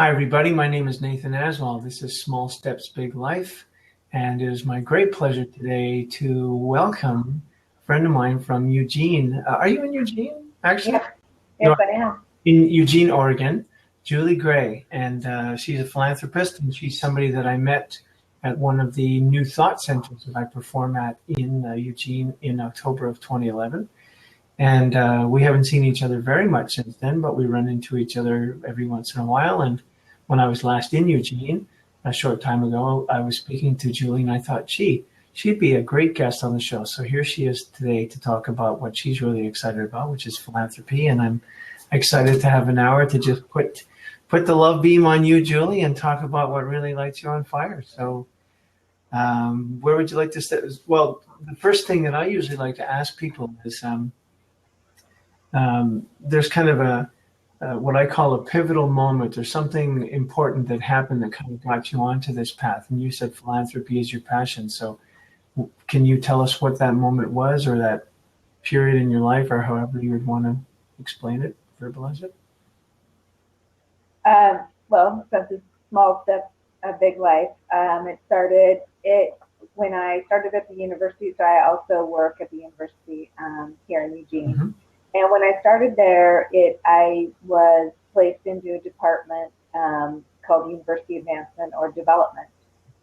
Hi, everybody. My name is Nathan Aswell. This is Small Steps, Big Life. And it is my great pleasure today to welcome a friend of mine from Eugene. Are you in Eugene, actually? Yes, You yes, are I am. in Eugene, Oregon. Julie Gray. And she's a philanthropist, and she's somebody that I met at one of the New Thought Centers that I perform at in Eugene in October of 2011. And we haven't seen each other very much since then, but we run into each other every once in a while. And when I was last in Eugene, a short time ago, I was speaking to Julie, and I thought, she'd be a great guest on the show. So here she is today to talk about what she's really excited about, which is philanthropy. And I'm excited to have an hour to just put the love beam on you, Julie, and talk about what really lights you on fire. So where would you like to start? Well, the first thing that I usually like to ask people is, there's kind of a what I call a pivotal moment or something important that happened that kind of got you onto this path. And you said philanthropy is your passion. So can you tell us what that moment was, or that period in your life, or however you would want to explain it, verbalize it? Well, since it's small steps, a big life. It when I started at the university. So I also work at the university here in Eugene. Mm-hmm. And when I started there, I was placed into a department called University Advancement or Development,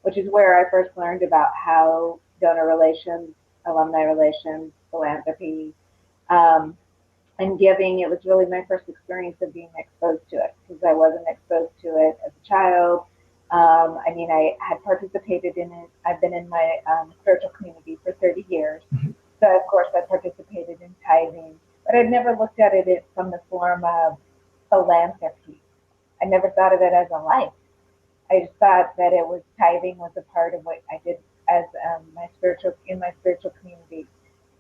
which is where I first learned about how donor relations, alumni relations, philanthropy, um, and giving. It was really my first experience of being exposed to it because I wasn't exposed to it as a child. I had participated in it. I've been in my spiritual community for 30 years. Mm-hmm. So, of course, I participated in tithing, but I'd never looked at it from the form of philanthropy. I never thought of it as a life. I just thought that it was tithing was a part of what I did as my spiritual community,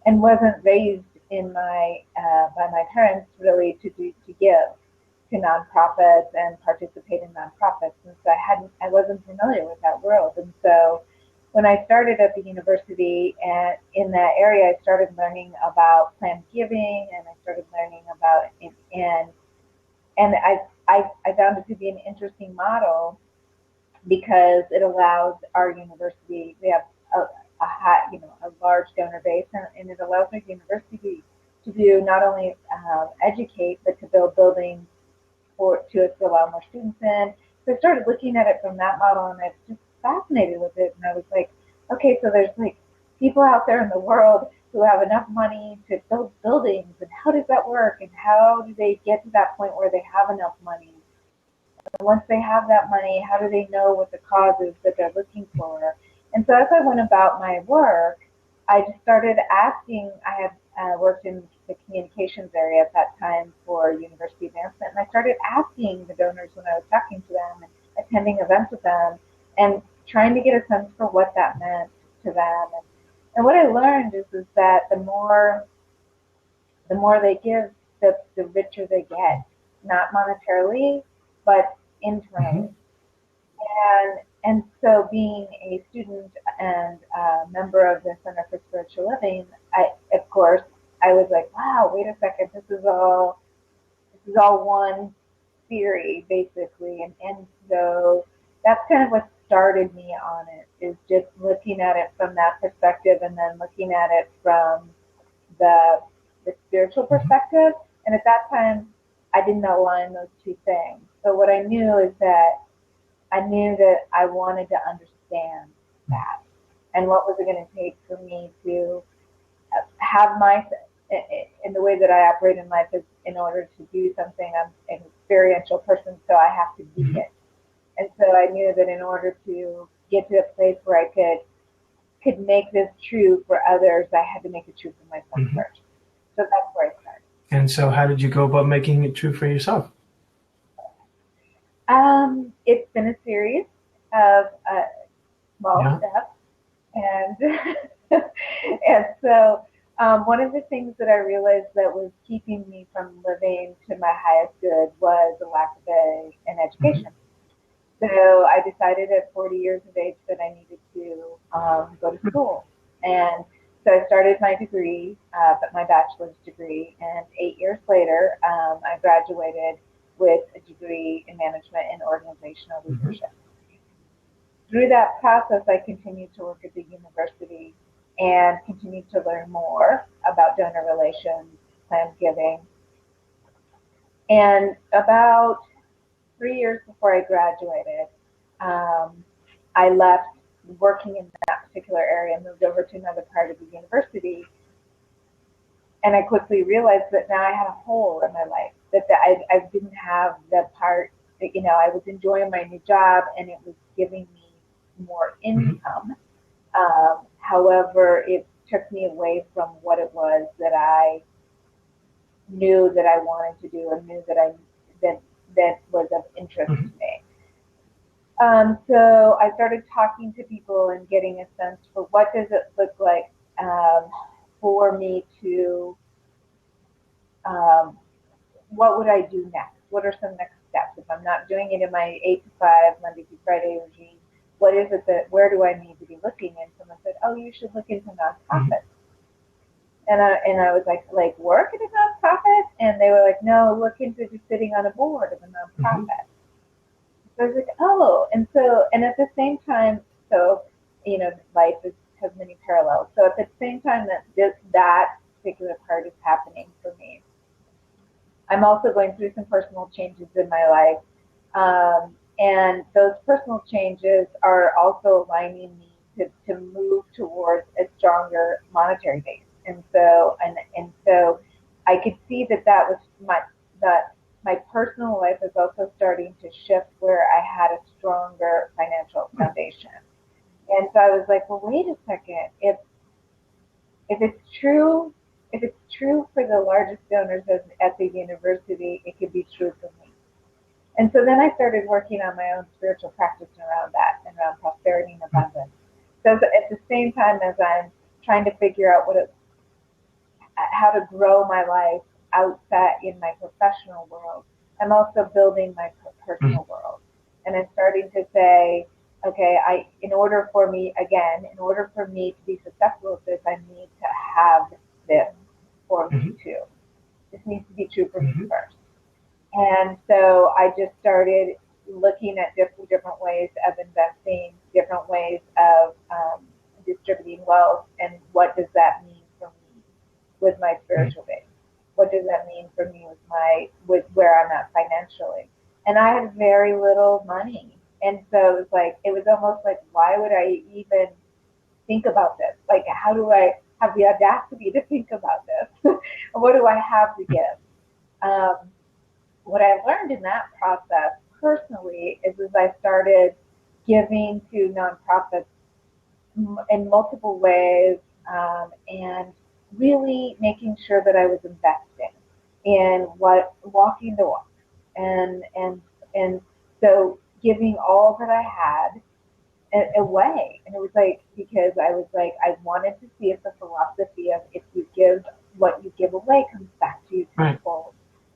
and wasn't raised in my by my parents really to give to nonprofits and participate in nonprofits, and so I wasn't familiar with that world, and so when I started at the university and in that area, I started learning about planned giving, and I started learning about and I found it to be an interesting model because it allows our university. We have a large donor base, and it allows our university to do not only educate but to build buildings to allow more students in. So I started looking at it from that model, and I was just fascinated with it. And I was like, okay, so there's like people out there in the world who have enough money to build buildings, and how does that work? And how do they get to that point where they have enough money? And once they have that money, how do they know what the cause is that they're looking for? And so as I went about my work, I just started asking. I had worked in the communications area at that time for university advancement, and I started asking the donors when I was talking to them and attending events with them, and trying to get a sense for what that meant to them. And what I learned is that the more they give, the richer they get, not monetarily, but internally. Mm-hmm. And so being a student and a member of the Center for Spiritual Living, of course, I was like, wow, wait a second, this is all one theory, basically. And so that's kind of what started me on it, is just looking at it from that perspective, and then looking at it from the, the spiritual perspective. And at that time, I didn't align those two things. So what I knew is that I knew that I wanted to understand that, and what was it going to take for me to have in the way that I operate in life is in order to do something. I'm an experiential person, so I have to be it. And so I knew that in order to get to a place where I could make this true for others, I had to make it true for myself Mm-hmm. first. So that's where I started. And so how did you go about making it true for yourself? It's been a series of small Yeah. steps, and and so one of the things that I realized that was keeping me from living to my highest good was a lack of an Mm-hmm. education. So I decided at 40 years of age that I needed to go to school. And so I started my degree, my bachelor's degree, and 8 years later, I graduated with a degree in management and organizational leadership. Through that process, I continued to work at the university and continued to learn more about donor relations, planned giving. And about 3 years before I graduated, I left working in that particular area and moved over to another part of the university. And I quickly realized that now I had a hole in my life, that I didn't have the part that, I was enjoying my new job and it was giving me more income. However, it took me away from what it was that I knew that I wanted to do and knew that was of interest to me. So I started talking to people and getting a sense for what does it look like for me to, what would I do next? What are some next steps? If I'm not doing it in my 8 to 5, Monday through Friday regime, what is it where do I need to be looking? And someone said, oh, you should look into nonprofits. And I was like work at a nonprofit? And they were like, no, look into just sitting on a board of a nonprofit. So I was like, oh, and at the same time, so, life has many parallels. So at the same time that particular part is happening for me, I'm also going through some personal changes in my life. And those personal changes are also aligning me to move towards a stronger monetary base. And so I could see that was my personal life is also starting to shift where I had a stronger financial foundation. And so I was like, well, wait a second. If it's true for the largest donors at the university, it could be true for me. And so then I started working on my own spiritual practice around that, and around prosperity and abundance. So at the same time as I'm trying to figure out how to grow my life outside in my professional world, I'm also building my personal world. And I'm starting to say, okay, in order for me to be successful with this, I need to have this for me too. This needs to be true for me first. And so I just started looking at different ways of investing, different ways of distributing wealth, and what does that mean for me with my spiritual base? What does that mean for me with where I'm at financially? And I had very little money, and so it was almost like, why would I even think about this? Like, how do I have the audacity to think about this? What do I have to give? What I learned in that process personally is as I started giving to nonprofits in multiple ways, and really making sure that I was investing in walking the walk, and so giving all that I had away. And it was because I was I wanted to see if the philosophy of if you give, what you give away comes back to you tenfold.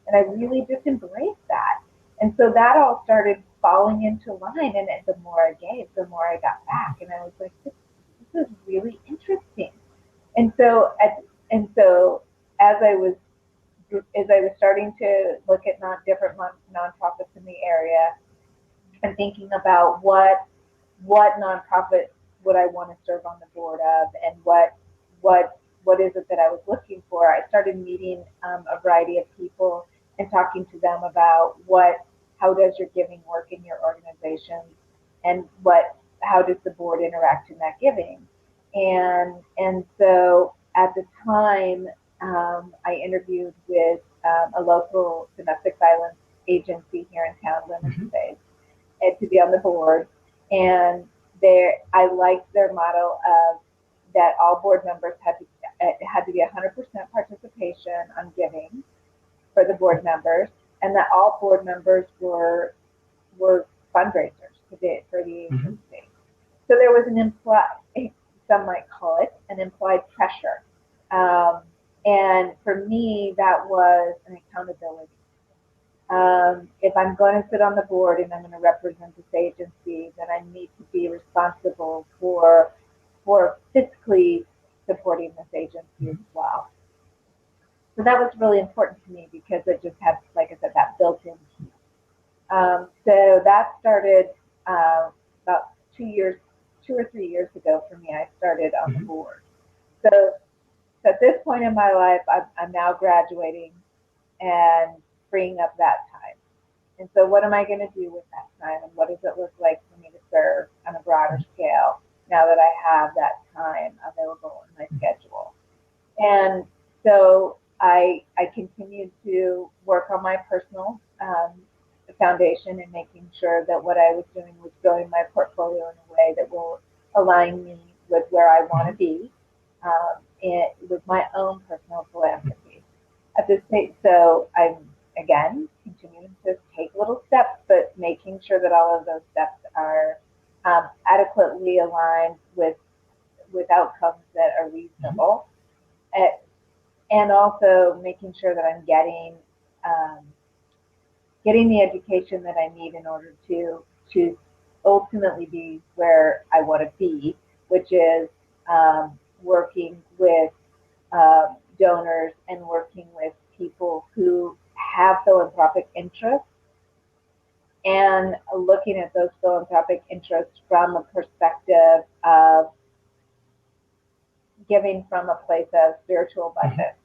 And I really just embraced that. And so that all started falling into line. And the more I gave, the more I got back. And I was like, this is really interesting. And so as I was starting to look at different nonprofits in the area, and thinking about what nonprofit would I want to serve on the board of, and what is it that I was looking for, I started meeting a variety of people and talking to them about how does your giving work in your organization, and how does the board interact in that giving. And so at the time, I interviewed with a local domestic violence agency here in town, Women's Space, and to be on the board. And I liked their model of that all board members had to be 100% participation on giving for the board members, and that all board members were fundraisers for the agency. So there was some might call it an implied pressure. And for me, that was an accountability. If I'm going to sit on the board and I'm going to represent this agency, then I need to be responsible for fiscally supporting this agency as well. So that was really important to me because it just had, like I said, that built-in piece. So that started about 2 or 3 years ago for me. I started on the board. So at this point in my life, I'm now graduating and freeing up that time. And so what am I going to do with that time? And what does it look like for me to serve on a broader scale now that I have that time available in my schedule? And so I continued to work on my personal foundation and making sure that what I was doing was growing my portfolio in a way that will align me with where I want to be with my own personal philanthropy. At this stage, so I'm, again, continuing to take little steps, but making sure that all of those steps are adequately aligned with outcomes that are reasonable. And also making sure that I'm getting the education that I need in order to ultimately be where I want to be, which is working with donors and working with people who have philanthropic interests and looking at those philanthropic interests from a perspective of giving from a place of spiritual abundance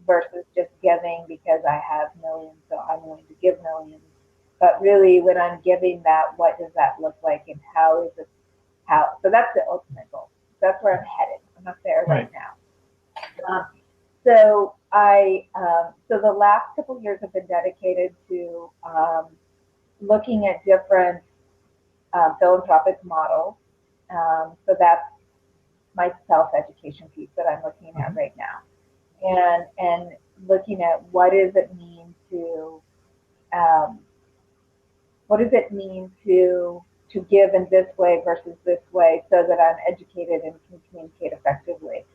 versus just giving because I have millions, so I'm willing to give millions. But really, when I'm giving that, what does that look like, and how is it? So that's the ultimate goal. That's where I'm headed. I'm not there right now. So the last couple of years have been dedicated to looking at different philanthropic models. So that's my self-education piece that I'm looking at right now, and looking at what does it mean to give in this way versus this way, so that I'm educated and can communicate effectively.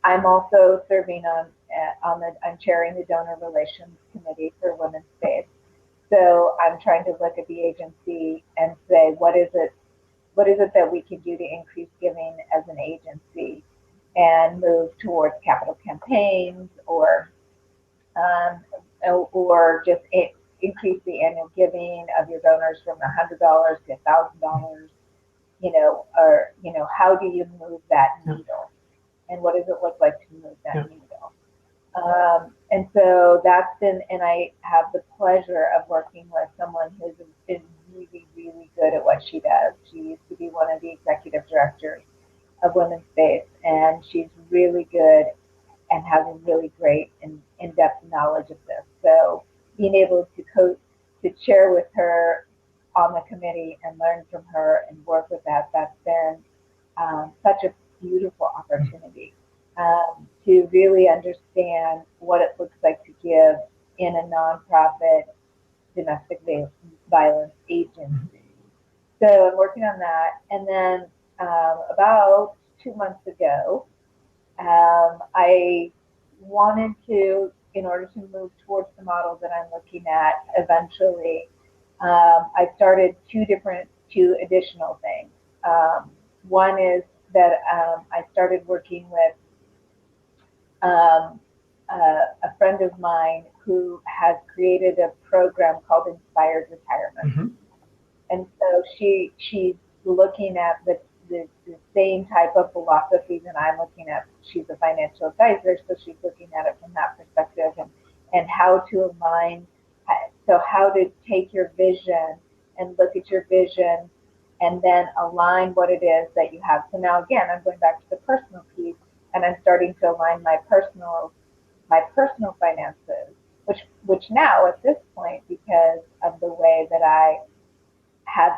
I'm also serving I'm chairing the donor relations committee for Women's Space. So I'm trying to look at the agency and say, what is it that we can do to increase giving as an agency and move towards capital campaigns or just increase the annual giving of your donors from $100 to $1,000, how do you move that needle? And what does it look like to move that needle? And so that's been, and I have the pleasure of working with someone who's been really, really good at what she does. She used to be one of the executive directors of Women's Space, and she's really good and having really great and in-depth knowledge of this. So being able to chair with her on the committee and learn from her and work with that's been such a beautiful opportunity to really understand what it looks like to give in a nonprofit domestic violence agency. So I'm working on that. And then about 2 months ago, I wanted to, in order to move towards the model that I'm looking at eventually, I started two additional things. One is that I started working with a friend of mine who has created a program called Inspired Retirement. And so she's looking at the same type of philosophy that I'm looking at. She's a financial advisor, so she's looking at it from that perspective and how to align, so how to take your vision and look at your vision and then align what it is that you have. So now again, I'm going back to the personal piece, and I'm starting to align my personal finances, which now at this point, because of the way that I have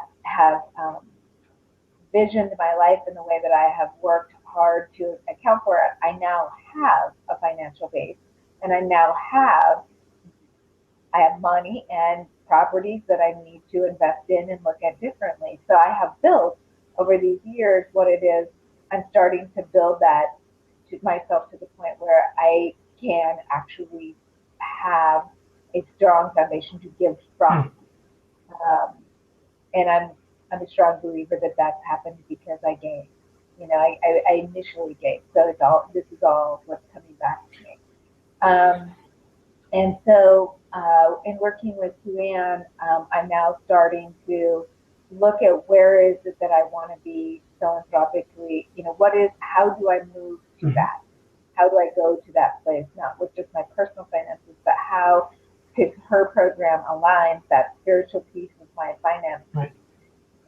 visioned my life and the way that I have worked hard to account for it, I now have a financial base, and I have money and properties that I need to invest in and look at differently. So I have built over these years what it is. I'm starting to build that to myself to the point where I can actually have a strong foundation to give from. And I'm a strong believer that that's happened because I gave. I initially gave. So this is all what's coming back to me. And so in working with Suzanne, I'm now starting to look at where is it that I want to be philanthropically. How do I move to that? How do I go to that place? Not with just my personal finances, but how could her program align that spiritual piece with my finances? Right.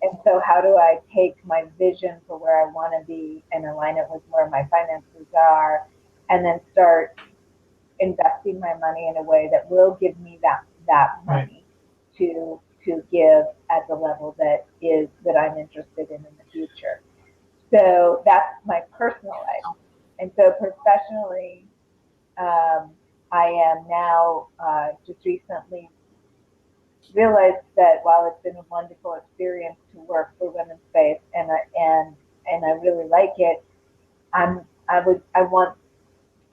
And so how do I take my vision for where I want to be and align it with where my finances are, and then start investing my money in a way that will give me that money to give at the level that I'm interested in the future. So that's my personal life. And so professionally, I am now just recently realized that while it's been a wonderful experience to work for Women's Space and I really like it, I want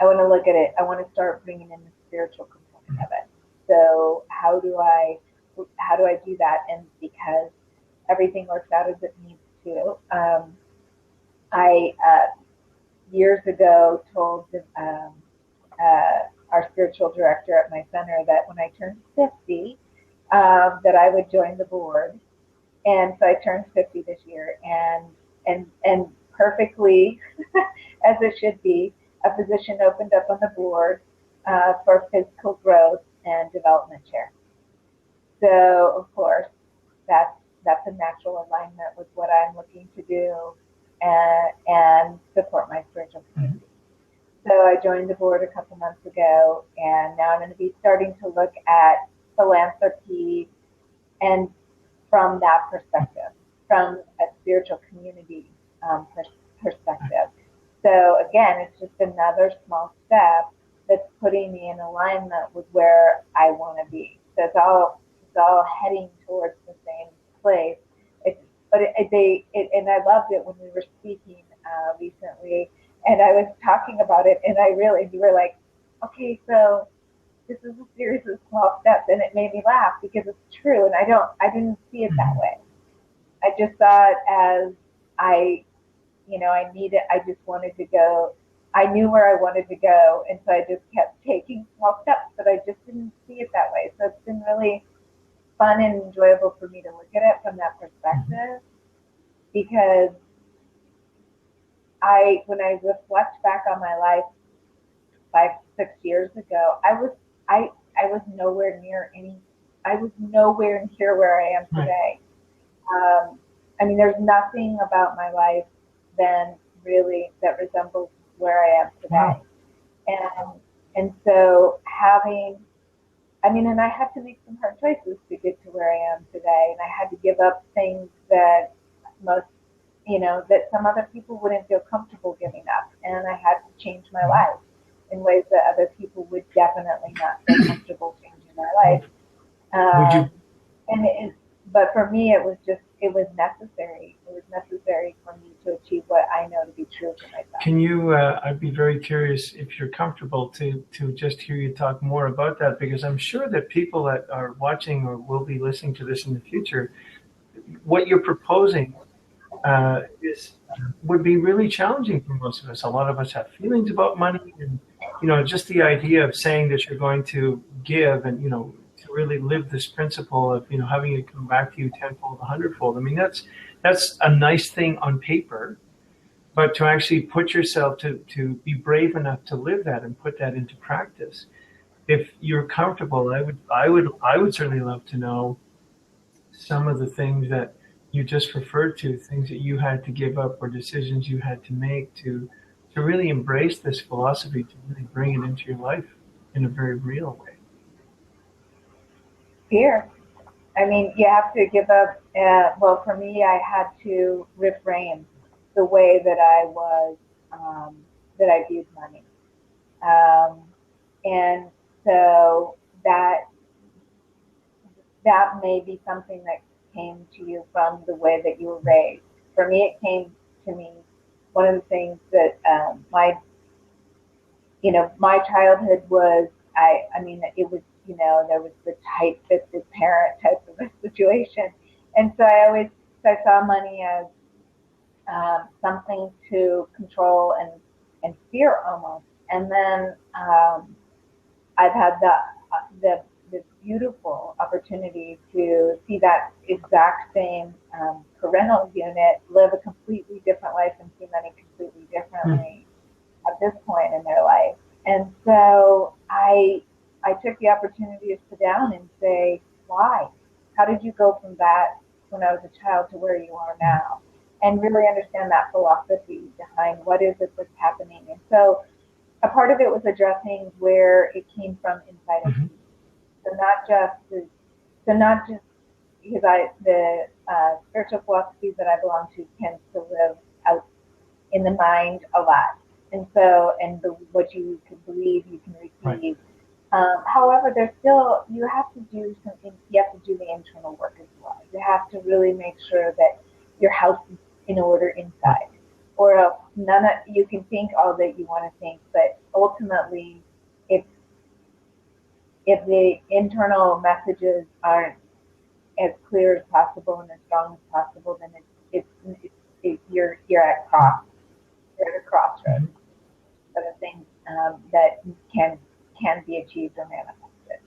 to look at it. I want to start bringing in the spiritual component of it. So how do I do that? And because everything works out as it needs to, I years ago told our spiritual director at my center that when I turned 50, that I would join the board. And so I turned 50 this year, and perfectly as it should be, a position opened up on the board for physical growth and development chair. So of course, that's a natural alignment with what I'm looking to do and support my spiritual community. So I joined the board a couple months ago, and now I'm going to be starting to look at philanthropy and from that perspective, from a spiritual community perspective. So again, it's just another small step that's putting me in alignment with where I want to be. So it's all heading towards the same place. And I loved it when we were speaking recently, and I was talking about it, and you were like, okay, so this is a series of small steps, and it made me laugh because it's true, and I didn't see it that way. I just saw it as I just wanted to go. I knew where I wanted to go, and so I just kept taking small steps, but I just didn't see it that way. So it's been really fun and enjoyable for me to look at it from that perspective, because when I reflect back on my life 5-6 years ago, I was nowhere near where I am today. There's nothing about my life then really that resembles where I am today. Wow. And so and I had to make some hard choices to get to where I am today, and I had to give up things that that some other people wouldn't feel comfortable giving up, and I had to change my life in ways that other people would definitely not feel comfortable changing their life. But for me, it was necessary. It was necessary for me to achieve what I know to be true for myself. Can you, I'd be very curious if you're comfortable to just hear you talk more about that, because I'm sure that people that are watching or will be listening to this in the future, what you're proposing would be really challenging for most of us. A lot of us have feelings about money, and just the idea of saying that you're going to give and to really live this principle of having it come back to you tenfold, 100-fold. I mean, that's a nice thing on paper, but to actually put yourself to be brave enough to live that and put that into practice. If you're comfortable, I would certainly love to know some of the things that you just referred to, things that you had to give up or decisions you had to make to really embrace this philosophy, to really bring it into your life in a very real way. Fear. You have to give up. Well, for me, I had to reframe the way that I was, that I viewed money. And so that may be something that came to you from the way that you were raised. For me, it came to me, one of the things that my childhood was, it was, there was the tight-fisted parent type of a situation. And so I saw money as something to control and fear almost. And then I've had this beautiful opportunity to see that exact same parental unit live a completely different life and see money completely differently at this point in their life. And so I took the opportunity to sit down and say, why? How did you go from that when I was a child to where you are now? And really understand that philosophy behind what is it that's happening. And so a part of it was addressing where it came from inside of me. So not just because the spiritual philosophies that I belong to tends to live out in the mind a lot. And so, what you can believe, you can receive. Right. However, there's still, you have to do something, you have to do the internal work as well. You have to really make sure that your house is in order inside. Or else you can think all that you want to think, but ultimately, if the internal messages aren't as clear as possible and as strong as possible, then you're at a crossroads of things that can be achieved or manifested.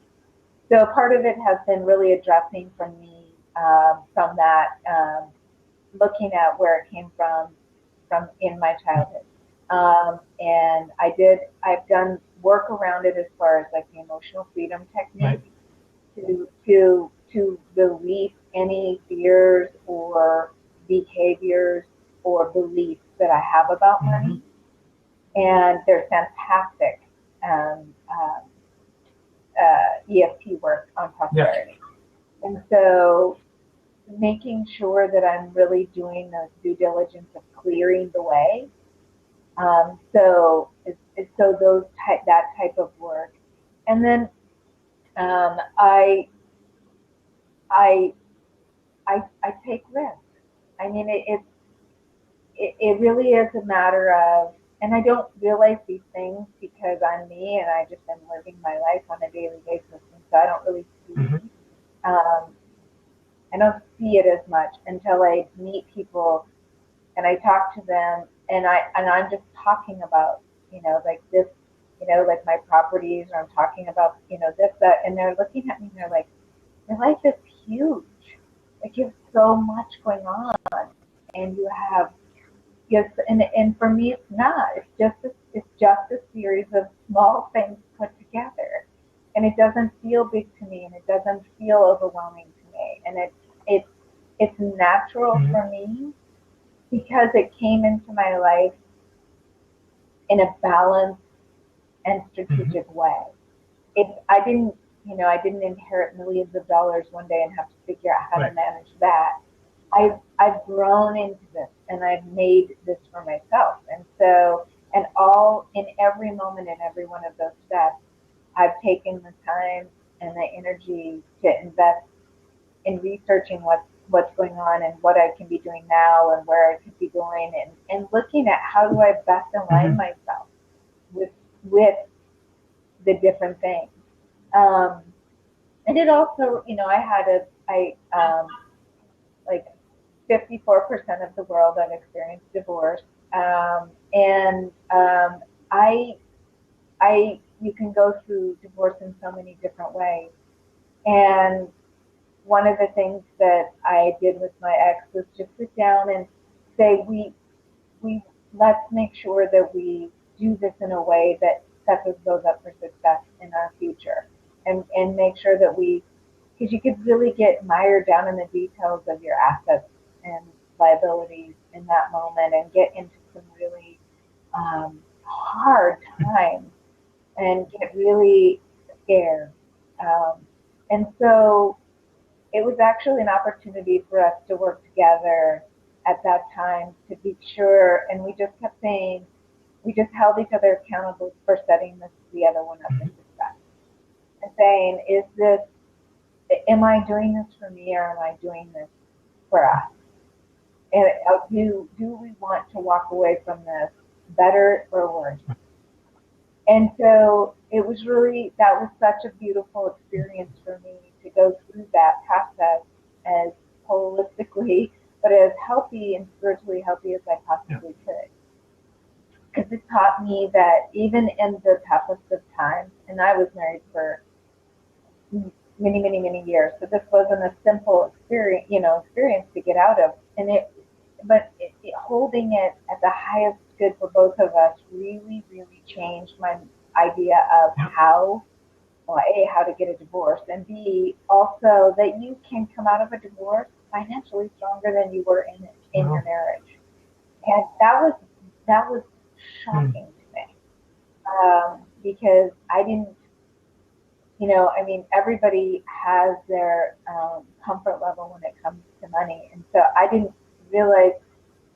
So part of it has been really addressing from me from that, looking at where it came from in my childhood. And I've done work around it as far as like the emotional freedom technique to release any fears or behaviors or beliefs that I have about money. And they're fantastic EFT work on prosperity. And so making sure that I'm really doing the due diligence of clearing the way. So that type of work. And then I take risks. I mean, it really is a matter of, and I don't realize these things because I'm me and I just am living my life on a daily basis, and so I don't really see. I don't see it as much until I meet people and I talk to them, and I'm just talking about, like this, like my properties, or I'm talking about, this, that, and they're looking at me and they're like, your life is huge. Like you have so much going on, and you have, yes, and for me it's not. It's just a series of small things put together, and it doesn't feel big to me, and it doesn't feel overwhelming to me, and it's natural for me because it came into my life in a balanced and strategic way. I didn't inherit millions of dollars one day and have to figure out how to manage that. I've grown into this, and I've made this for myself. And so, and all in every moment in every one of those steps, I've taken the time and the energy to invest in researching what's going on and what I can be doing now and where I could be going, and looking at how do I best align myself with the different things. And it also, like 54% of the world I've experienced divorce. You can go through divorce in so many different ways. And one of the things that I did with my ex was just sit down and say, let's make sure that we do this in a way that sets us both up for success in our future, and make sure that because you could really get mired down in the details of your assets and liabilities in that moment and get into some really hard times and get really scared. And so it was actually an opportunity for us to work together at that time to be sure, and we just kept saying, we just held each other accountable for setting the other one up for success. And saying, am I doing this for me, or am I doing this for us? And do we want to walk away from this better or worse? And so that was such a beautiful experience for me to go through that process as holistically, but as healthy and spiritually healthy as I possibly could. Because it taught me that even in the toughest of times, and I was married for many, many, many years. So this wasn't a simple experience to get out of. But holding it at the highest good for both of us really, really changed my idea of how, well, A, how to get a divorce, and B, also that you can come out of a divorce financially stronger than you were in your marriage. And that was shocking to me, because I didn't, everybody has their comfort level when it comes to money. And so I didn't realize,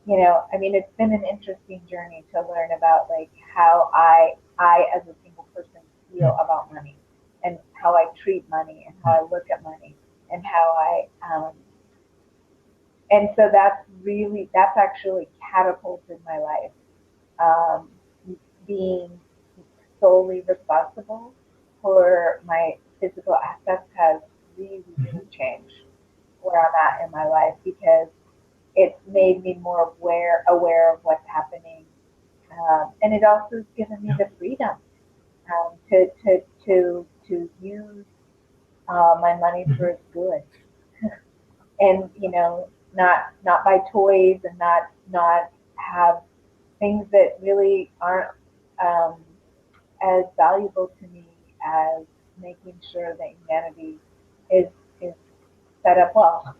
it's been an interesting journey to learn about like how I as a single person feel about money and how I treat money and how I look at money and how and so that's actually catapulted my life. Being solely responsible for my physical assets has really, really changed where I'm at in my life, because it's made me more aware of what's happening, and it also has given me the freedom to use my money for its good, and not buy toys and not have things that really aren't as valuable to me as making sure that humanity is set up well.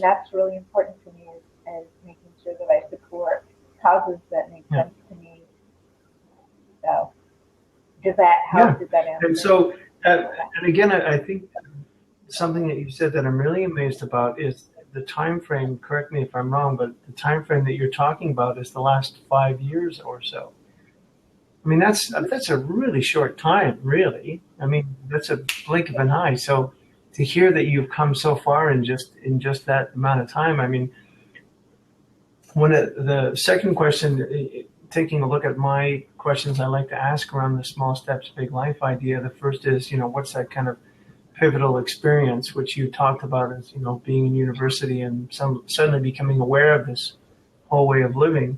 That's really important to me, is making sure that I support causes that make sense to me. So, Did that answer? And so, and again, I think something that you said that I'm really amazed about is the time frame. Correct me if I'm wrong, but the time frame that you're talking about is the last 5 years or so. I mean, that's a really short time, really. I mean, that's a blink of an eye. So to hear that you've come so far in just that amount of time, I mean, the second question, taking a look at my questions I like to ask around the small steps, big life idea. The first is, what's that kind of pivotal experience, which you talked about as, being in university and suddenly becoming aware of this whole way of living.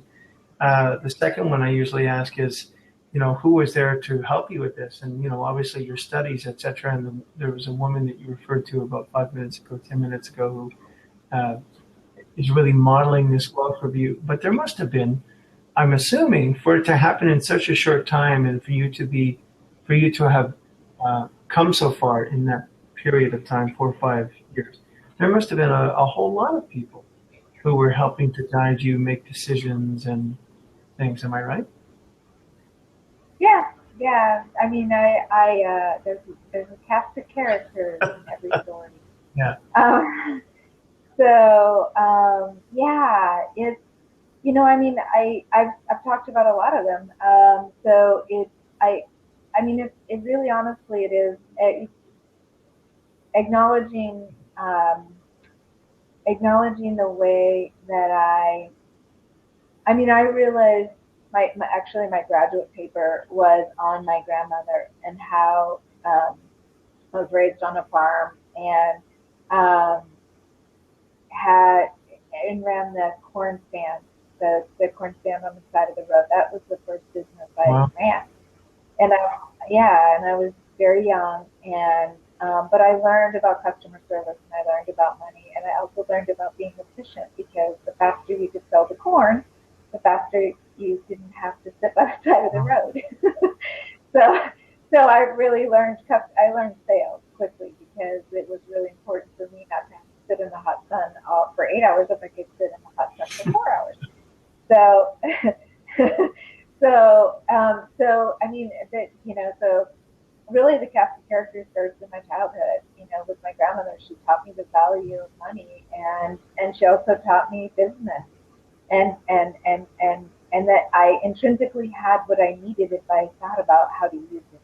The second one I usually ask is, who was there to help you with this? And, obviously your studies, et cetera. And there was a woman that you referred to about 10 minutes ago, who is really modeling this well for you. But there must have been, I'm assuming, for it to happen in such a short time and for you to have come so far in that period of time, 4 or 5 years, there must have been a whole lot of people who were helping to guide you make decisions and things. Am I right? Yeah. I mean, there's a cast of characters in every story. Yeah. It's, I've talked about a lot of them. It really, honestly, it is acknowledging the way that I realized my graduate paper was on my grandmother and how I was raised on a farm and ran the corn stand, the corn stand on the side of the road. That was the first business I ran, and I was very young, and but I learned about customer service and I learned about money, and I also learned about being efficient, because the faster you could sell the corn, the faster you didn't have to sit by the side of the road. So I really learned sales quickly, because it was really important for me not to have to sit in the hot sun for 8 hours if I could sit in the hot sun for 4 hours. So really the cast of characters starts in my childhood. With my grandmother, she taught me the value of money, and she also taught me business, and that I intrinsically had what I needed if I thought about how to use it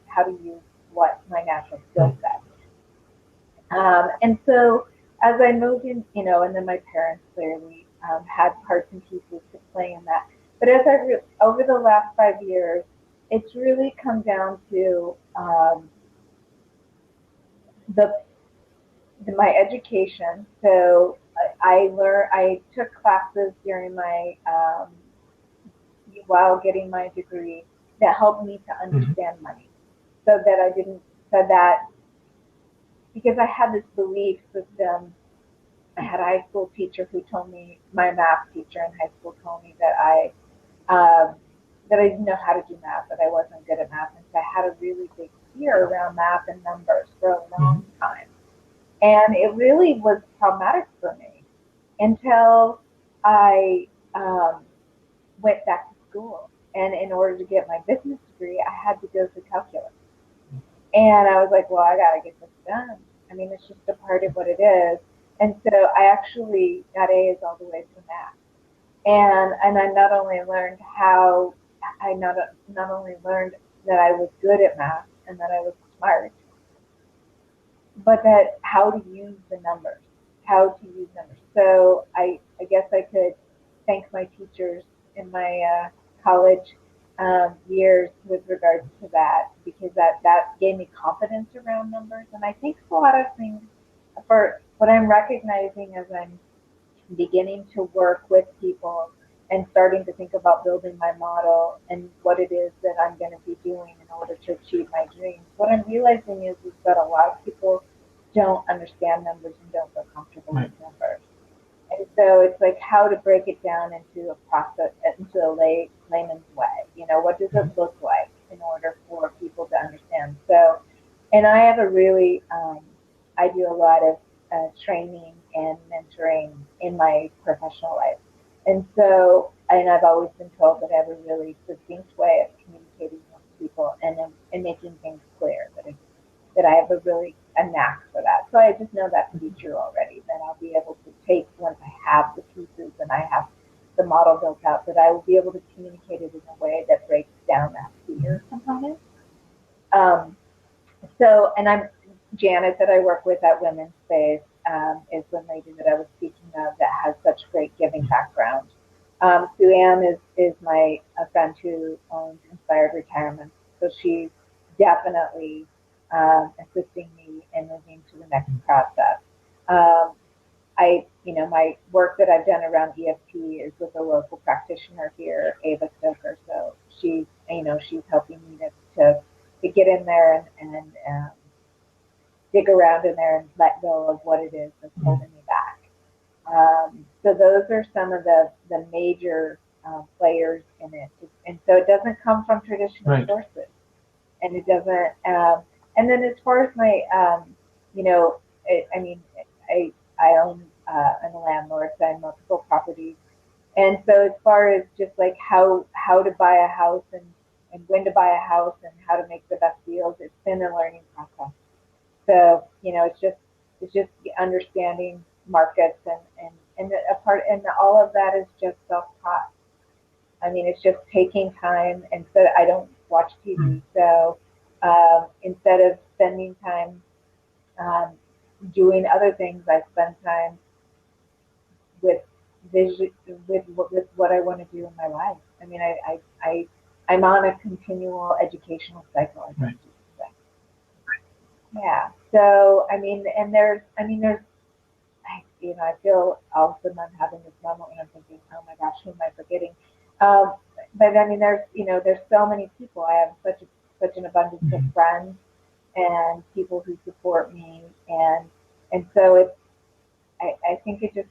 how to use what my natural skill set. And so as I moved in, and then my parents clearly had parts and pieces to play in that. But as over the last 5 years, it's really come down to my education. So I took classes during my while getting my degree that helped me to understand money, so that I didn't so that because I had this belief system, I had a high school teacher who told me, my math teacher in high school told me um, that I didn't know how to do math, that I wasn't good at math, and so I had a really big fear around math and numbers for a long time. And it really was traumatic for me until I went back to school. And in order to get my business degree, I had to go through calculus. And I was like, well, I got to get this done. I mean, it's just a part of what it is. And so I actually got A's all the way through math. And I not only learned how, I not only learned that I was good at math and that I was smart, but that how to use the numbers, So I guess I could thank my teachers in my college years with regards to that, because that gave me confidence around numbers. And I think a lot of things, for what I'm recognizing as I'm beginning to work with people and starting to think about building my model and what it is that I'm going to be doing in order to achieve my dreams, what I'm realizing is that a lot of people don't understand numbers and don't feel comfortable with numbers. And so it's like how to break it down into a process, into a layman's way. You know, what does it look like in order for people to understand? So, and I have a really, I do a lot of training and mentoring in my professional life. And so, and I've always been told that I have a really succinct way of communicating with people and making things clear, that I have a knack for that. So I just know that to be true already, that I'll be able to take, once I have the pieces and I have the model built out, that I will be able to communicate it in a way that breaks down that fear component. So, and Janet, that I work with at Women's Space, is the lady that I was speaking of that has such great giving background. Sue Ann is my friend who owns Inspired Retirement. So she's definitely assisting me in moving to the next process. My work that I've done around EFT is with a local practitioner here, Ava Stoker. So she's helping me to get in there and dig around in there and let go of what it is that's holding me back. So those are some of the major players in it. And so it doesn't come from traditional sources. And it doesn't, and then as far as my, I own, I'm a landlord, so I have multiple properties. And so as far as just like how to buy a house and when to buy a house and how to make the best deals, it's been a learning process. So, it's just understanding markets and all of that is just self-taught. I mean, it's just taking time, and so I don't watch TV. So instead of spending time doing other things, I spend time with vision, with what I want to do in my life. I mean, I'm on a continual educational cycle, I guess you could say. Yeah. So I feel all of a sudden I'm having this moment when I'm thinking, oh my gosh, who am I forgetting? But I mean, there's so many people. I have such an abundance of friends and people who support me, and so I think it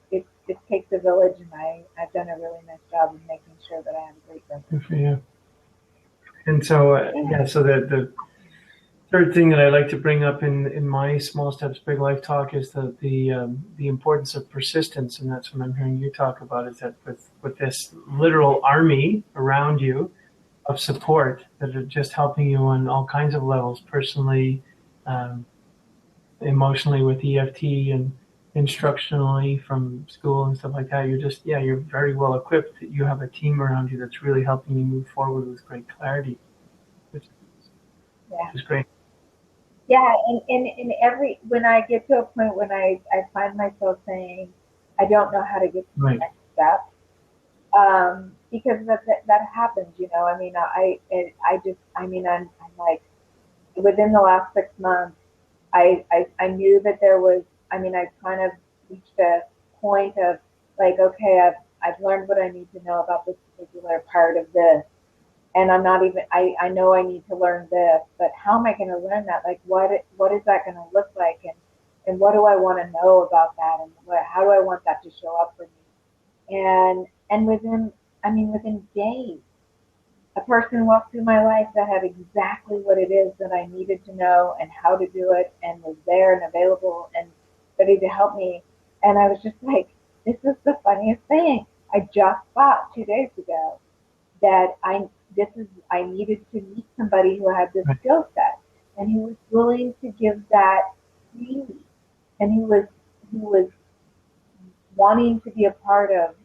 takes a village, and I've done a really nice job of making sure that I have a great business. Good for you. And so so the third thing that I like to bring up in my Small Steps Big Life talk is the importance of persistence, and that's what I'm hearing you talk about. Is that with this literal army around you of support that are just helping you on all kinds of levels, personally, emotionally with EFT, and instructionally from school and stuff like that. You're very well equipped. You have a team around you that's really helping you move forward with great clarity, which is great. Yeah, and when I get to a point when I find myself saying, I don't know how to get to the next step, because that happens, I mean, I'm like, within the last 6 months, I knew that there was, I kind of reached a point of like, okay, I've learned what I need to know about this particular part of this, and I'm not even, I know I need to learn this, but how am I going to learn that? Like, what is that going to look like? And what do I want to know about that? And how do I want that to show up for me? And within days, a person walked through my life that had exactly what it is that I needed to know and how to do it, and was there and available and ready to help me. And I was just like, this is the funniest thing. I just thought 2 days ago that I needed to meet somebody who had this skill set, and he was willing to give that freely, and he was wanting to be a part of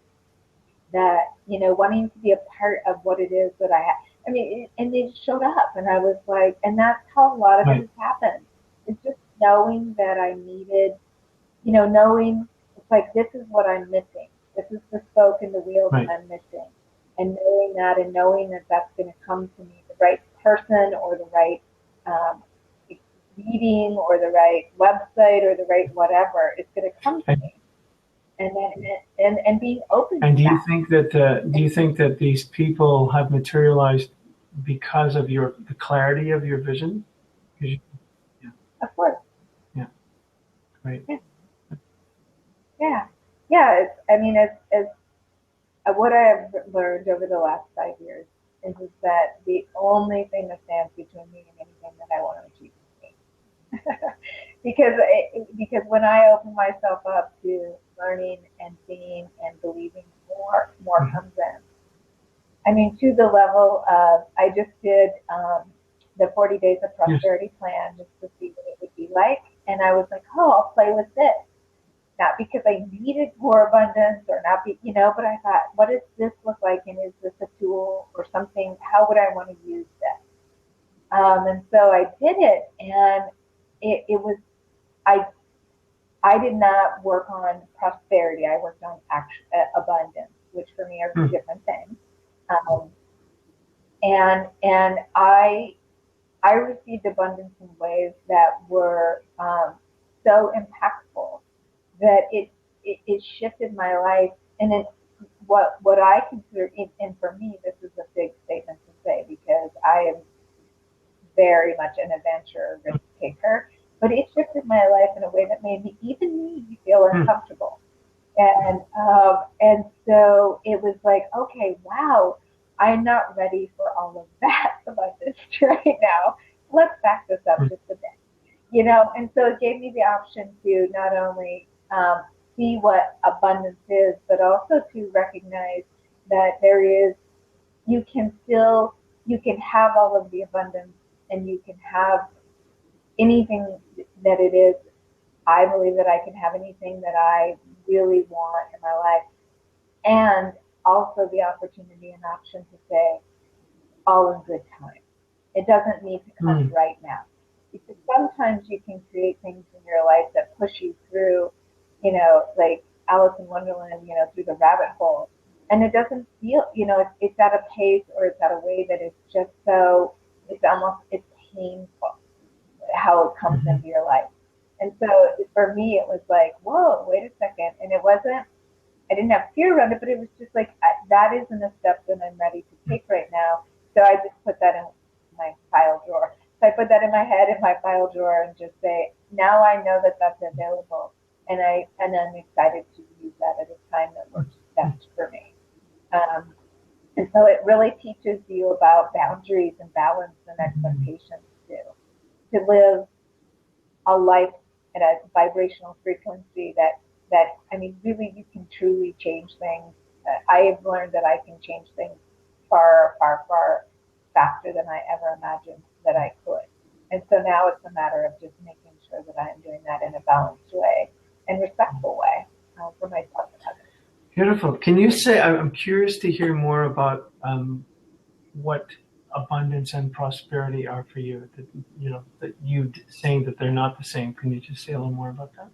that, wanting to be a part of what it is that I have. I mean, and they just showed up, and I was like, and that's how a lot of it has happened. It's just knowing that I needed, knowing it's like, this is what I'm missing. This is the spoke in the wheel that I'm missing. And knowing that that's going to come to me, the right person or the right meeting or the right website or the right whatever, it's going to come to me. And then and being open. And do you think that these people have materialized because of the clarity of your vision? Of course. Yeah. Great. Yeah. As what I have learned over the last 5 years is that the only thing that stands between me and anything that I want to achieve is me. because when I open myself up to learning and seeing and believing, more comes in. I mean, to the level of, I just did the 40 Days of Prosperity plan just to see what it would be like. And I was like, I'll play with this. Not because I needed more abundance or not, but I thought, what does this look like? And is this a tool or something? How would I want to use this? And so I did it, and it was, I did not work on prosperity. I worked on abundance, which for me are two different things. And I received abundance in ways that were so impactful that it shifted my life. And it's what I consider, and for me, this is a big statement to say because I am very much an adventurer, risk taker, but it shifted my life in a way that made me feel uncomfortable. And so it was like, okay, wow, I'm not ready for all of that abundance right now. Let's back this up just a bit, And so it gave me the option to not only see what abundance is, but also to recognize that you can have all of the abundance, and you can have anything that it is. I believe that I can have anything that I really want in my life, and also the opportunity and option to say, all in good time. It doesn't need to come right now. Because sometimes you can create things in your life that push you through, like Alice in Wonderland, through the rabbit hole. And it doesn't feel, it's at a pace or it's at a way that is just so, it's painful how it comes into your life. And so for me, it was like, whoa, wait a second. And I didn't have fear around it, but it was just like, that isn't a step that I'm ready to take right now. So I just put that in my file drawer. So I put that in my head, in my file drawer, and just say, now I know that that's available. And I'm excited to use that at a time that works best for me. And so it really teaches you about boundaries and balance and expectations too. To live a life at a vibrational frequency that really you can truly change things. I have learned that I can change things far, far, far faster than I ever imagined that I could. And so now it's a matter of just making sure that I'm doing that in a balanced way and respectful way for myself and others. Beautiful. Can you say, I'm curious to hear more about what abundance and prosperity are for you, that you saying that they're not the same. Can you just say a little more about that?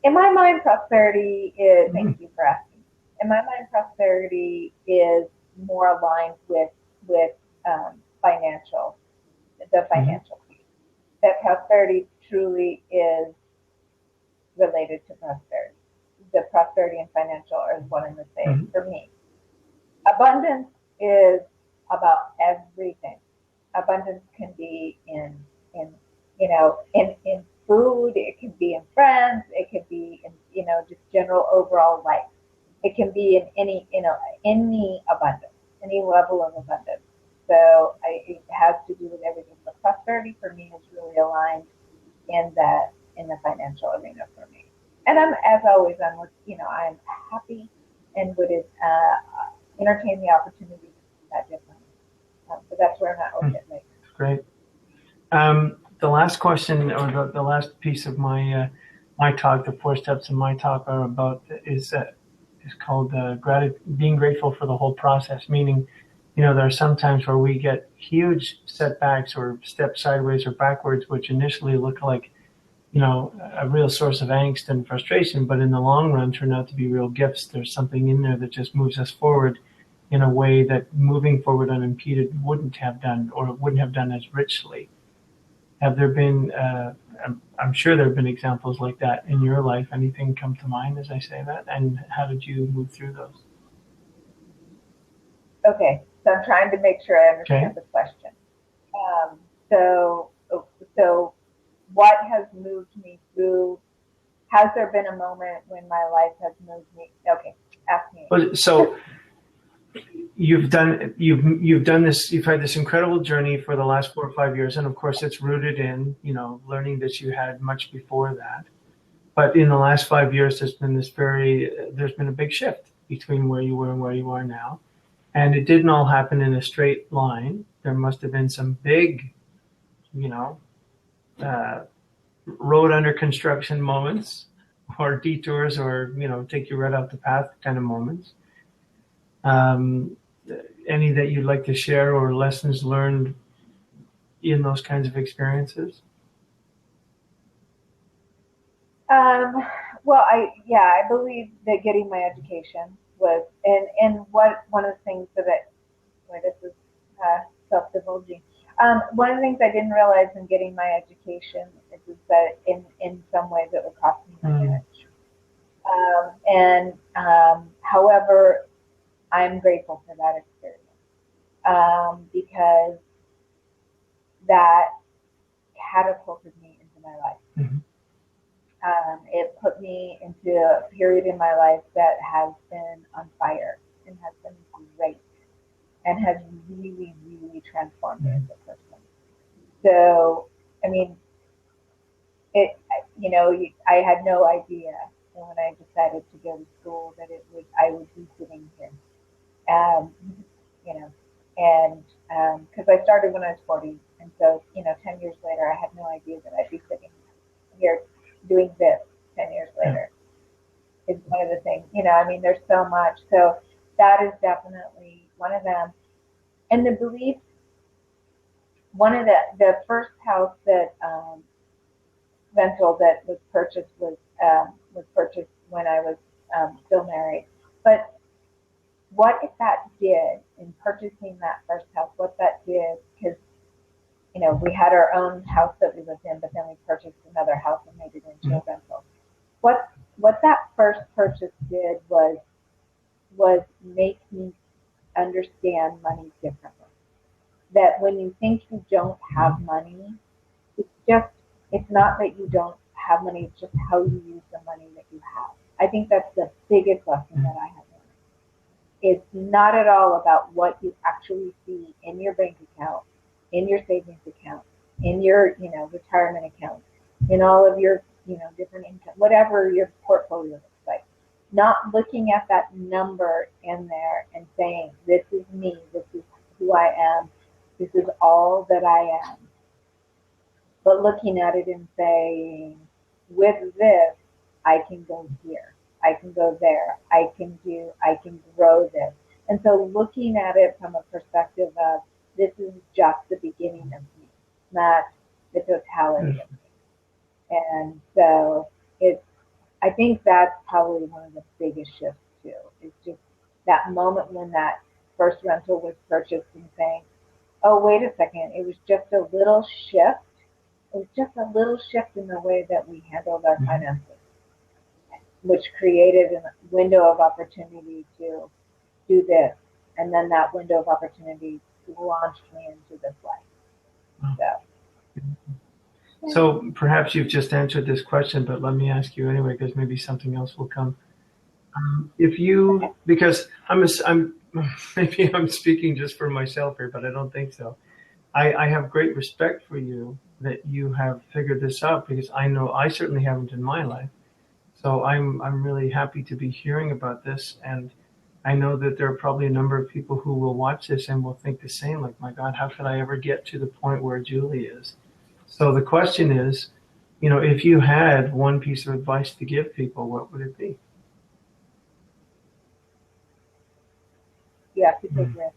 In my mind, prosperity is, thank you for asking. In my mind, prosperity is more aligned with financial piece. That prosperity truly is related to prosperity. The prosperity and financial are one and the same for me. Abundance is about everything. Abundance can be in in food. It can be in friends. It can be in just general overall life. It can be in any abundance, any level of abundance. So it has to do with everything. But prosperity for me is really aligned in the financial arena for me. And as always, I'm happy and would entertain the opportunity to do that differently. But that's where I'm at with it. Great. The last question, or the last piece of my talk, the 4 steps of my talk are about is called being grateful for the whole process. Meaning, there are some times where we get huge setbacks or steps sideways or backwards, which initially look like a real source of angst and frustration, but in the long run turn out to be real gifts. There's something in there that just moves us forward in a way that moving forward unimpeded wouldn't have done, or it wouldn't have done as richly. Have there been, I'm sure there have been examples like that in your life. Anything come to mind as I say that? And how did you move through those? Okay, so I'm trying to make sure I understand the question. So what has moved me through? Has there been a moment when my life has moved me? Okay, ask me. So you've done this. You've had this incredible journey for the last 4 or 5 years, and of course, it's rooted in learning that you had much before that. But in the last 5 years, there's been a big shift between where you were and where you are now, and it didn't all happen in a straight line. There must have been some big, road under construction moments, or detours, or take you right off the path kind of moments. Any that you'd like to share, or lessons learned in those kinds of experiences? Well, I believe that getting my education was, and one of the things this is self-divulging. One of the things I didn't realize in getting my education is that in some ways it would cost me my marriage. However, I'm grateful for that experience because that catapulted me into my life. Mm-hmm. It put me into a period in my life that has been on fire and has been great and has really, really transformed me as a person. So, I mean, I had no idea when I decided to go to school that I would be sitting here. Because I started when I was 40, and so 10 years later, I had no idea that I'd be sitting here doing this 10 years later. Is one of the things, there's so much. So that is definitely one of them. And the belief, one of the first house that rental that was purchased was purchased when I was still married. But what if that did, in purchasing that first house, what that did, because we had our own house that we lived in, but then we purchased another house and made it into a rental. What that first purchase did was make me understand money differently. That when you think you don't have money, it's not that you don't have money, it's just how you use the money that you have. I think that's the biggest lesson that I have learned. It's not at all about what you actually see in your bank account, in your savings account, in your retirement account, in all of your different income, whatever your portfolio looks like. Not looking at that number in there and saying, this is me, this is who I am, this is all that I am. But looking at it and saying, with this, I can go here, I can go there, I can grow this. And so looking at it from a perspective of, this is just the beginning of me, not the totality of me. And so I think that's probably one of the biggest shifts too. It's just that moment when that first rental was purchased and saying, oh, wait a second, it was just a little shift. It was just a little shift in the way that we handled our finances, which created a window of opportunity to do this And then that window of opportunity launched me into this life. So perhaps you've just answered this question, but let me ask you anyway, because maybe something else will come. Because I'm maybe I'm speaking just for myself here, but I don't think so. I have great respect for you that you have figured this out, because I know I certainly haven't in my life. So I'm really happy to be hearing about this, and I know that there are probably a number of people who will watch this and will think the same, like, my God, how could I ever get to the point where Julie is? So the question is, if you had one piece of advice to give people, what would it be? You have to take risks.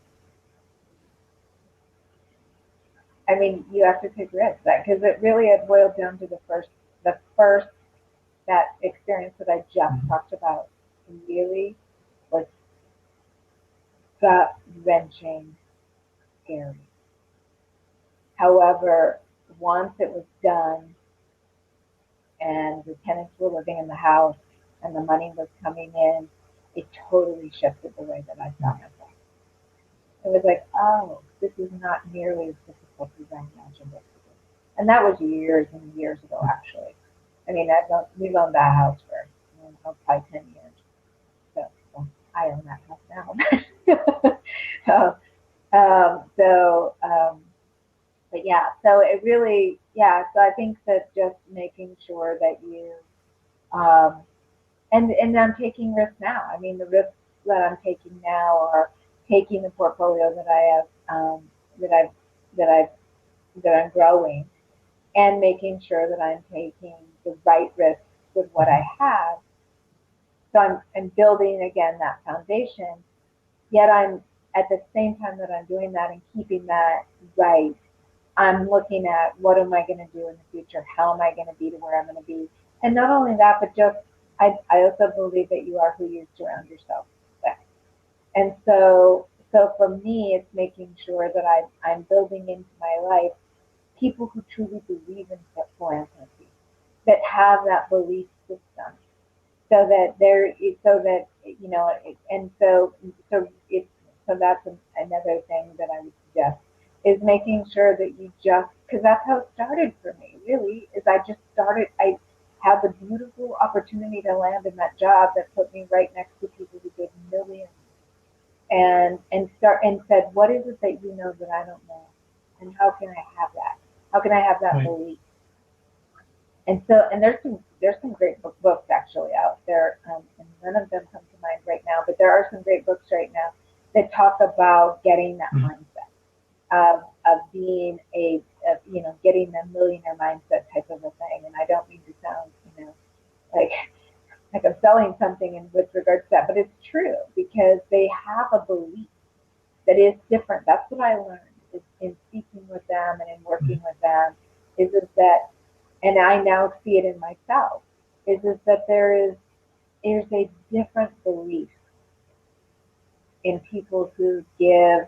I mean, you have to take risks, because it really had boiled down to the first that experience that I just talked about. Really was gut-wrenching, scary. However, once it was done and the tenants were living in the house and the money was coming in, it totally shifted the way that I saw myself. It was like, oh, this is not nearly as difficult as I imagined it to be. And that was years and years ago, actually. I mean, we've owned that house for probably 10 years. So well, I own that house now. But yeah, so it really, so I think that just making sure that you, and I'm taking risks now. I mean, the risks that I'm taking now are taking the portfolio that I have, that I'm growing, and making sure that I'm taking the right risks with what I have. So I'm building again that foundation. Yet I'm at the same time that I'm doing that and keeping that right, I'm looking at what am I going to do in the future? How am I going to be to where I'm going to be? And not only that, but just I also believe that you are who you surround yourself with. And so for me, it's making sure that I'm building into my life people who truly believe in philanthropy, that have that belief system, so that so that's another thing that I would suggest, is making sure that you because that's how it started for me, really, is I had the beautiful opportunity to land in that job that put me right next to people who did millions, and said, what is it that you know that I don't know, and how can I have that? How can I have that right. belief? And there's some great books actually out there, and none of them come to mind right now, but there are some great books right now that talk about getting that mindset of being getting the millionaire mindset type of a thing. And I don't mean to sound, like I'm selling something with regards to that, but it's true, because they have a belief that is different. That's what I learned in speaking with them and in working with them, is that, and I now see it in myself, is that there's a different belief in people who give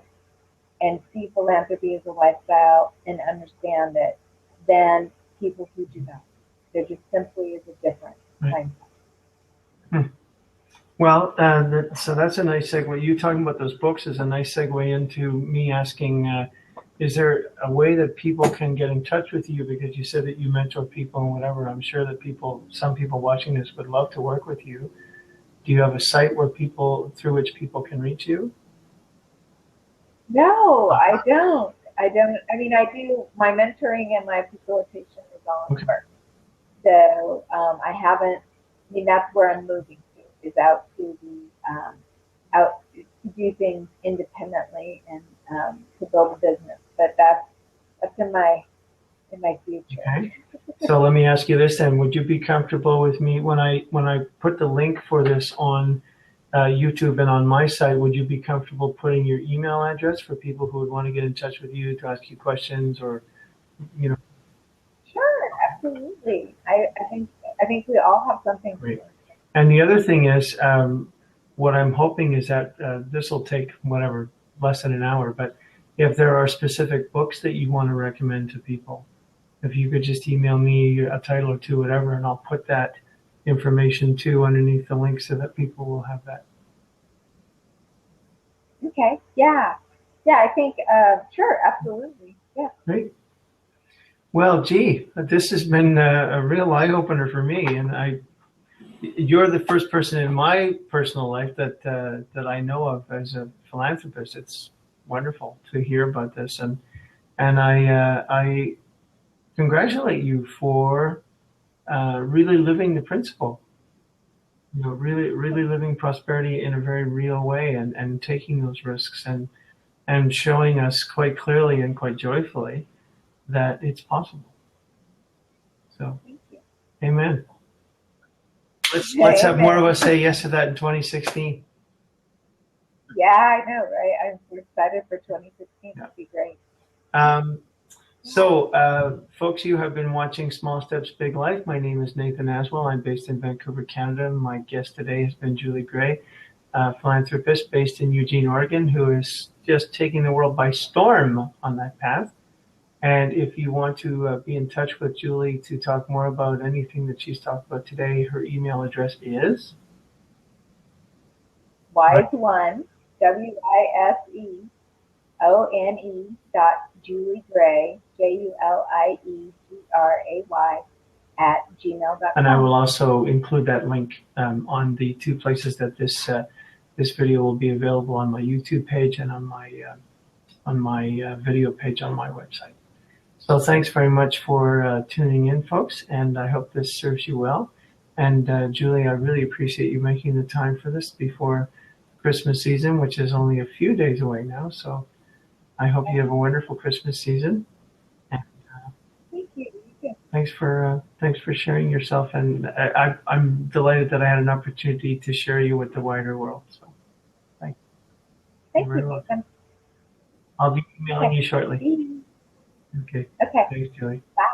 and see philanthropy as a lifestyle and understand it than people who do not. There just simply is a difference. Right. Well, so that's a nice segue. You talking about those books is a nice segue into me asking, is there a way that people can get in touch with you? Because you said that you mentor people and whatever. I'm sure that some people watching this would love to work with you. Do you have a site through which people can reach you? No, I don't. I mean, I do, my mentoring and my facilitation is all in person. So I haven't, I mean, that's where I'm moving to, is out to do things independently and to build a business. But that's in my future. Okay. So let me ask you this then. Would you be comfortable with me when I put the link for this on YouTube and on my site, would you be comfortable putting your email address for people who would want to get in touch with you to ask you questions or, Sure, absolutely. I think we all have something. Great. And the other thing is, what I'm hoping is that this will take less than an hour, but if there are specific books that you want to recommend to people, if you could just email me a title or two, whatever, and I'll put that information too underneath the link so that people will have that. Okay. Yeah. Yeah, I think, sure, absolutely. Yeah. Great. Well, gee, this has been a real eye-opener for me, and you're the first person in my personal life that I know of as a philanthropist. It's wonderful to hear about this, and I congratulate you for really living the principle. Really living prosperity in a very real way, and taking those risks, and showing us quite clearly and quite joyfully that it's possible. So, Thank you. amen. Let's have more of us say yes to that in 2016. Yeah, I know, right? I'm excited for 2016. Yeah. It'll be great. Folks, you have been watching Small Steps, Big Life. My name is Nathan Aswell. I'm based in Vancouver, Canada. My guest today has been Julie Gray, a philanthropist based in Eugene, Oregon, who is just taking the world by storm on that path. And if you want to be in touch with Julie to talk more about anything that she's talked about today, her email address is wiseone, wiseone.juliegray, JULIEGRAY @gmail.com. And I will also include that link on the two places that this video will be available, on my YouTube page and on my video page on my website. So thanks very much for tuning in, folks, and I hope this serves you well. And Julie, I really appreciate you making the time for this before Christmas season, which is only a few days away now. So I hope you have a wonderful Christmas season. And, thank you. Thanks for sharing yourself, and I'm delighted that I had an opportunity to share you with the wider world. So thank you. Nathan. I'll be emailing you shortly. Okay. Okay. Thanks, Julie. Bye.